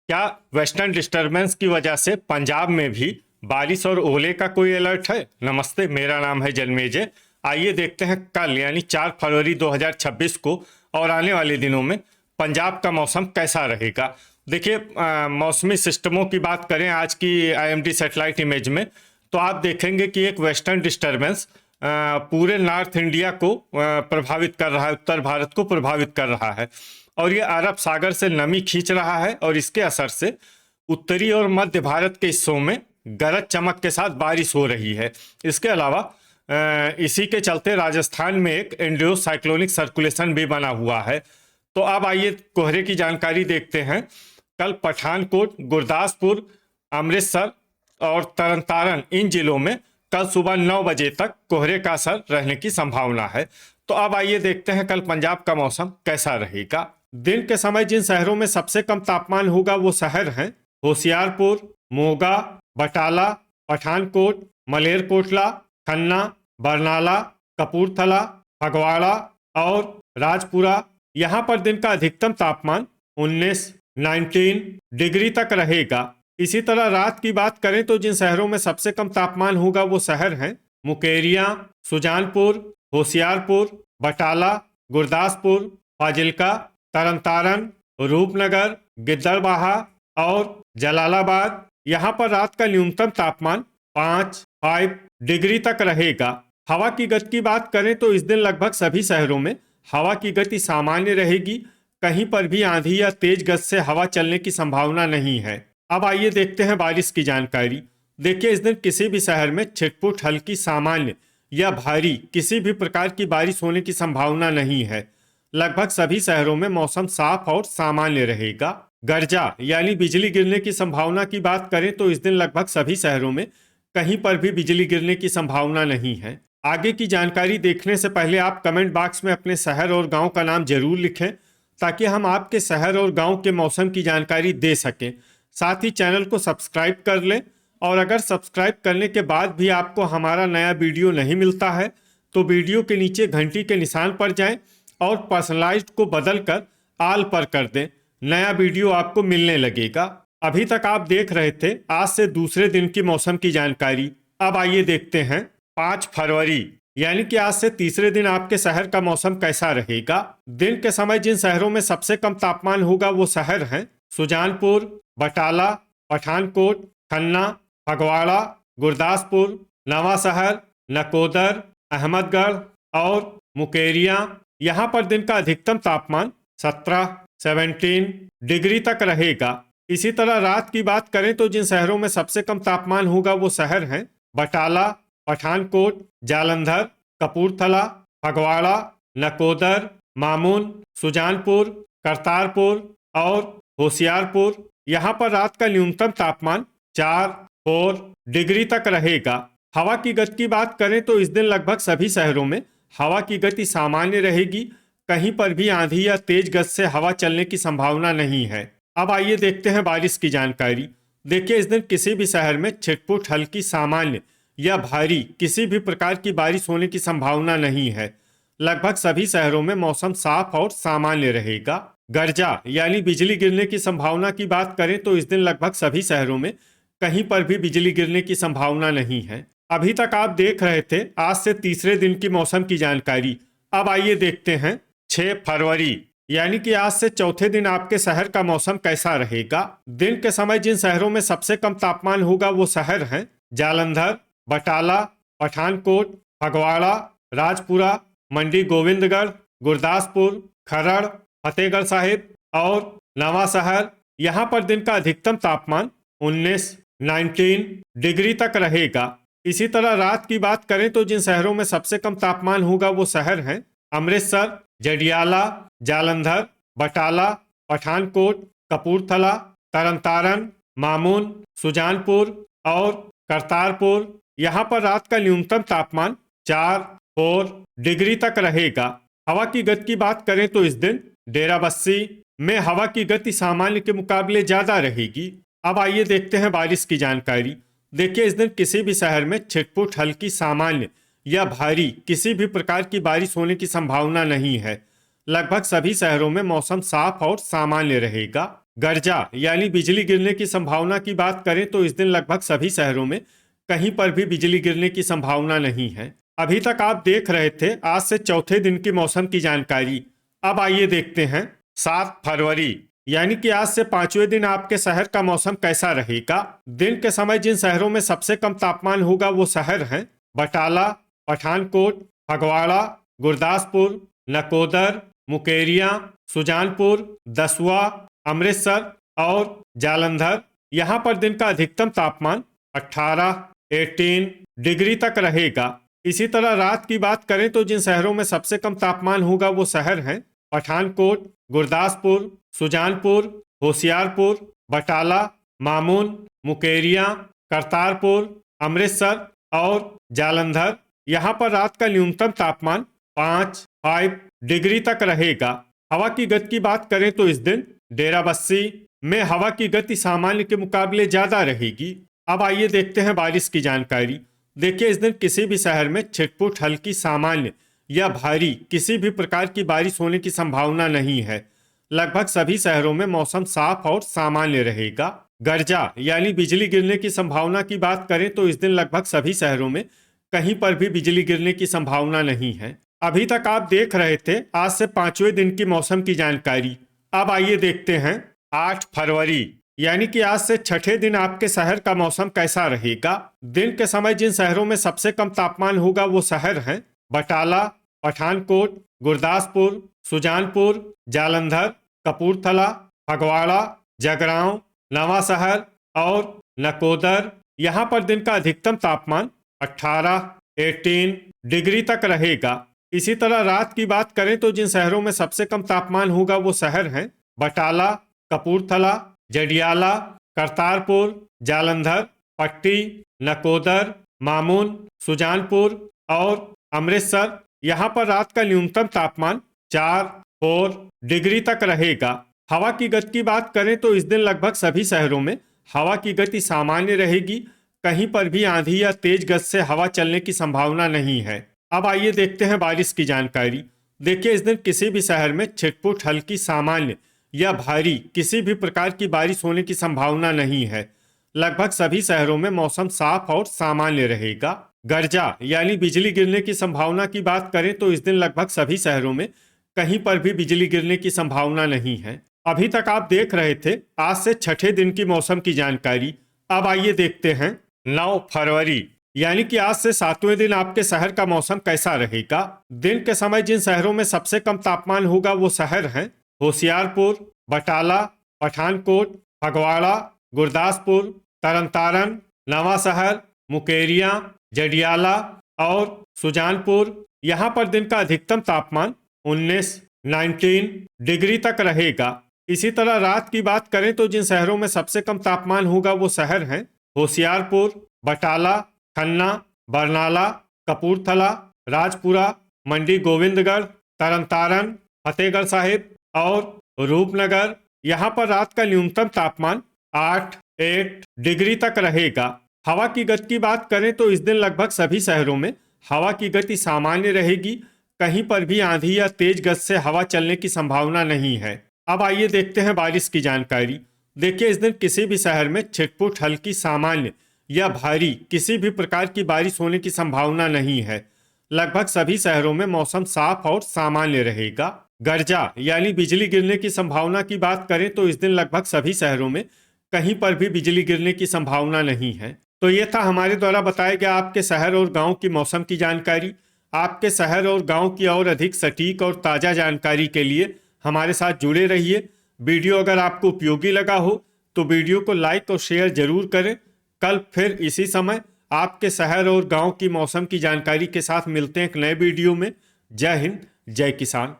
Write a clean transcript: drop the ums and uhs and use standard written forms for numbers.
क्या western disturbance की वजह से पंजाब में भी बारिश और ओले का कोई अलर्ट है? नमस्ते, मेरा नाम है जन्मेजय। आइए देखते हैं कल यानी 4 फरवरी 2026 को और आने वाले दिनों में पंजाब का मौसम कैसा रहेगा। देखिए, मौसमी सिस्टमों की बात करें आज की आईएमडी सैटेलाइट इमेज में, तो आप देखेंगे कि एक वेस्टर्न डिस्टरबेंस पूरे नॉर्थ इंडिया को प्रभावित कर रहा है, उत्तर भारत को प्रभावित कर रहा है और ये अरब सागर से नमी खींच रहा है और इसके असर से उत्तरी और मध्य भारत के हिस्सों में गरज चमक के साथ बारिश हो रही है। इसके अलावा इसी के चलते राजस्थान में एक इंडियो साइक्लोनिक सर्कुलेशन भी बना हुआ है। तो अब आइए कोहरे की जानकारी देखते हैं। कल पठानकोट, गुरदासपुर, अमृतसर और तरन तारण इन जिलों में कल सुबह 9 बजे तक कोहरे का असर रहने की संभावना है। तो अब आइए देखते हैं कल पंजाब का मौसम कैसा रहेगा। दिन के समय जिन शहरों में सबसे कम तापमान होगा वो शहर हैं होशियारपुर, मोगा, बटाला, पठानकोट, मलेरकोटला, खन्ना, बरनाला, कपूरथला, फगवाड़ा और राजपुरा। यहाँ पर दिन का अधिकतम तापमान 19 डिग्री तक रहेगा। इसी तरह रात की बात करें तो जिन शहरों में सबसे कम तापमान होगा वो शहर हैं मुकेरिया, सुजानपुर, होशियारपुर, बटाला, गुरदासपुर, फाजिल्का, तरनतारन, रूपनगर, गिद्दड़बाहा और जलालाबाद। यहाँ पर रात का न्यूनतम तापमान 5 डिग्री तक रहेगा। हवा की गति की बात करें तो इस दिन लगभग सभी शहरों में हवा की गति सामान्य रहेगी। कहीं पर भी आंधी या तेज गति से हवा चलने की संभावना नहीं है। अब आइए देखते हैं बारिश की जानकारी। देखिए, इस दिन किसी भी शहर में छिटपुट हल्की, सामान्य या भारी किसी भी प्रकार की बारिश होने की संभावना नहीं है। लगभग सभी शहरों में मौसम साफ और सामान्य रहेगा। गर्जा यानी बिजली गिरने की संभावना की बात करें तो इस दिन लगभग सभी शहरों में कहीं पर भी बिजली गिरने की संभावना नहीं है। आगे की जानकारी देखने से पहले आप कमेंट बॉक्स में अपने शहर और गांव का नाम जरूर लिखें ताकि हम आपके शहर और गांव के मौसम की जानकारी दे सकें। साथ ही चैनल को सब्सक्राइब कर लें और अगर सब्सक्राइब करने के बाद भी आपको हमारा नया वीडियो नहीं मिलता है तो वीडियो के नीचे घंटी के निशान पर जाएं और पर्सनलाइज्ड को बदलकर आल पर कर दें। नया वीडियो आपको मिलने लगेगा। अभी तक आप देख रहे थे आज से दूसरे दिन की मौसम की जानकारी। अब आइए देखते हैं 5 फरवरी यानी कि आज से तीसरे दिन आपके शहर का मौसम कैसा रहेगा। दिन के समय जिन शहरों में सबसे कम तापमान होगा वो शहर हैं सुजानपुर, बटाला, पठानकोट, खन्ना, फगवाड़ा, गुरदासपुर, नवा शहर, नकोदर, अहमदगढ़ और मुकेरिया। यहाँ पर दिन का अधिकतम तापमान 17 डिग्री तक रहेगा। इसी तरह रात की बात करें तो जिन शहरों में सबसे कम तापमान होगा वो शहर हैं बटाला, पठानकोट, जालंधर, कपूरथला, फगवाड़ा, नकोदर, मामून, सुजानपुर, करतारपुर और होशियारपुर। यहाँ पर रात का न्यूनतम तापमान 4 डिग्री तक रहेगा। हवा की गति की बात करें तो इस दिन लगभग सभी शहरों में हवा की गति सामान्य रहेगी। कहीं पर भी आंधी या तेज गति से हवा चलने की संभावना नहीं है। अब आइए देखते हैं बारिश की जानकारी। देखिए, इस दिन किसी भी शहर में छिटपुट हल्की, सामान्य या भारी किसी भी प्रकार की बारिश होने की संभावना नहीं है। लगभग सभी शहरों में मौसम साफ और सामान्य रहेगा। गर्जा यानी बिजली गिरने की संभावना की बात करें तो इस दिन लगभग सभी शहरों में कहीं पर भी बिजली गिरने की संभावना नहीं है। अभी तक आप देख रहे थे आज से तीसरे दिन की मौसम की जानकारी। अब आइए देखते हैं 6 फरवरी यानी कि आज से चौथे दिन आपके शहर का मौसम कैसा रहेगा। दिन के समय जिन शहरों में सबसे कम तापमान होगा वो शहर हैं जालंधर, बटाला, पठानकोट, फगवाड़ा, राजपुरा, मंडी गोविंदगढ़, गुरदासपुर, खरड़, फतेहगढ़ साहिब और नवा शहर। यहाँ पर दिन का अधिकतम तापमान 19 डिग्री तक रहेगा। इसी तरह रात की बात करें तो जिन शहरों में सबसे कम तापमान होगा वो शहर हैं अमृतसर, जडियाला, जालंधर, बटाला, पठानकोट, कपूरथला, तरनतारन, मामून, सुजानपुर और करतारपुर। यहाँ पर रात का न्यूनतम तापमान 4 डिग्री तक रहेगा। हवा की गति की बात करें तो इस दिन डेराबस्सी में हवा की गति सामान्य के मुकाबले ज्यादा रहेगी। अब आइए देखते हैं बारिश की जानकारी। देखिए, इस दिन किसी भी शहर में छिटपुट हल्की, सामान्य या भारी किसी भी प्रकार की बारिश होने की संभावना नहीं है। लगभग सभी शहरों में मौसम साफ और सामान्य रहेगा। गर्जा यानी बिजली गिरने की संभावना की बात करें तो इस दिन लगभग सभी शहरों में कहीं पर भी बिजली गिरने की संभावना नहीं है। अभी तक आप देख रहे थे आज से चौथे दिन की मौसम की जानकारी। अब आइए देखते हैं 7 फरवरी यानी कि आज से 5वें दिन आपके शहर का मौसम कैसा रहेगा। दिन के समय जिन शहरों में सबसे कम तापमान होगा वो शहर हैं बटाला, पठानकोट, फगवाड़ा, गुरदासपुर, नकोदर, मुकेरियां, सुजानपुर, दसुआ, अमृतसर और जालंधर। यहाँ पर दिन का अधिकतम तापमान 18 डिग्री तक रहेगा। इसी तरह रात की बात करें तो जिन शहरों में सबसे कम तापमान होगा वो शहर हैं पठानकोट, गुरदासपुर, सुजानपुर, होशियारपुर, बटाला, मामून, मुकेरियां, करतारपुर, अमृतसर और जालंधर। यहाँ पर रात का न्यूनतम तापमान 5 डिग्री तक रहेगा। हवा की गति की बात करें तो इस दिन डेराबस्सी में हवा की गति सामान्य के मुकाबले ज्यादा रहेगी। अब आइए देखते हैं बारिश की जानकारी। देखिए, इस दिन किसी भी शहर में छिटपुट हल्की सामान्य या भारी किसी भी प्रकार की बारिश होने की संभावना नहीं है। लगभग सभी शहरों में मौसम साफ और सामान्य रहेगा। गर्जा यानी बिजली गिरने की संभावना की बात करें तो इस दिन लगभग सभी शहरों में कहीं पर भी बिजली गिरने की संभावना नहीं है। अभी तक आप देख रहे थे आज से 5वें दिन की मौसम की जानकारी। अब आइए देखते हैं 8 फरवरी यानी कि आज से 6ठे दिन आपके शहर का मौसम कैसा रहेगा। दिन के समय जिन शहरों में सबसे कम तापमान होगा वो शहर हैं बटाला, पठानकोट, गुरदासपुर, सुजानपुर, जालंधर, कपूरथला, फगवाड़ा, जगरांव, नवां और नकोदर। यहाँ पर दिन का अधिकतम तापमान 18 डिग्री तक रहेगा। इसी तरह रात की बात करें तो जिन शहरों में सबसे कम तापमान होगा वो शहर हैं बटाला, कपूरथला, जडियाला, करतारपुर, जालंधर, पट्टी, नकोदर, मामून, सुजानपुर और अमृतसर। यहाँ पर रात का न्यूनतम तापमान 4 डिग्री तक रहेगा। हवा की गति की बात करें तो इस दिन लगभग सभी शहरों में हवा की गति सामान्य रहेगी। कहीं पर भी आंधी या तेज गति से हवा चलने की संभावना नहीं है। अब आइए देखते हैं बारिश की जानकारी। देखिए, इस दिन किसी भी शहर में छिटपुट हल्की सामान्य या भारी किसी भी प्रकार की बारिश होने की संभावना नहीं है। लगभग सभी शहरों में मौसम साफ और सामान्य रहेगा। गर्जा यानी बिजली गिरने की संभावना की बात करें तो इस दिन लगभग सभी शहरों में कहीं पर भी बिजली गिरने की संभावना नहीं है। अभी तक आप देख रहे थे आज से 6ठे दिन की मौसम की जानकारी। अब आइए देखते हैं 9 फरवरी यानी कि आज से 7वें दिन आपके शहर का मौसम कैसा रहेगा। दिन के समय जिन शहरों में सबसे कम तापमान होगा वो शहर हैं होशियारपुर, बटाला, पठानकोट, फगवाड़ा, गुरदासपुर, तरनतारन, नवां, मुकेरियां, जडियाला और सुजानपुर। यहाँ पर दिन का अधिकतम तापमान 19 डिग्री तक रहेगा। इसी तरह रात की बात करें तो जिन शहरों में सबसे कम तापमान होगा वो शहर हैं होशियारपुर, बटाला, खन्ना, बरनाला, कपूरथला, राजपुरा, मंडी गोविंदगढ़, तरनतारन, फतेहगढ़ साहिब और रूपनगर। यहाँ पर रात का न्यूनतम तापमान 8 डिग्री तक रहेगा। हवा की गति की बात करें तो इस दिन लगभग सभी शहरों में हवा की गति सामान्य रहेगी। कहीं पर भी आंधी या तेज गति से हवा चलने की संभावना नहीं है। अब आइए देखते हैं बारिश की जानकारी। देखिए, इस दिन किसी भी शहर में छिटपुट हल्की सामान्य या भारी किसी भी प्रकार की बारिश होने की संभावना नहीं है। लगभग सभी शहरों में मौसम साफ और सामान्य रहेगा। गर्जा यानी बिजली गिरने की संभावना की बात करें तो इस दिन लगभग सभी शहरों में कहीं पर भी बिजली गिरने की संभावना नहीं है। तो ये था हमारे द्वारा बताया गया आपके शहर और गांव की मौसम की जानकारी। आपके शहर और गांव की और अधिक सटीक और ताज़ा जानकारी के लिए हमारे साथ जुड़े रहिए। वीडियो अगर आपको उपयोगी लगा हो तो वीडियो को लाइक और शेयर जरूर करें। कल फिर इसी समय आपके शहर और गांव की मौसम की जानकारी के साथ मिलते हैं एक नए वीडियो में। जय हिंद, जय किसान।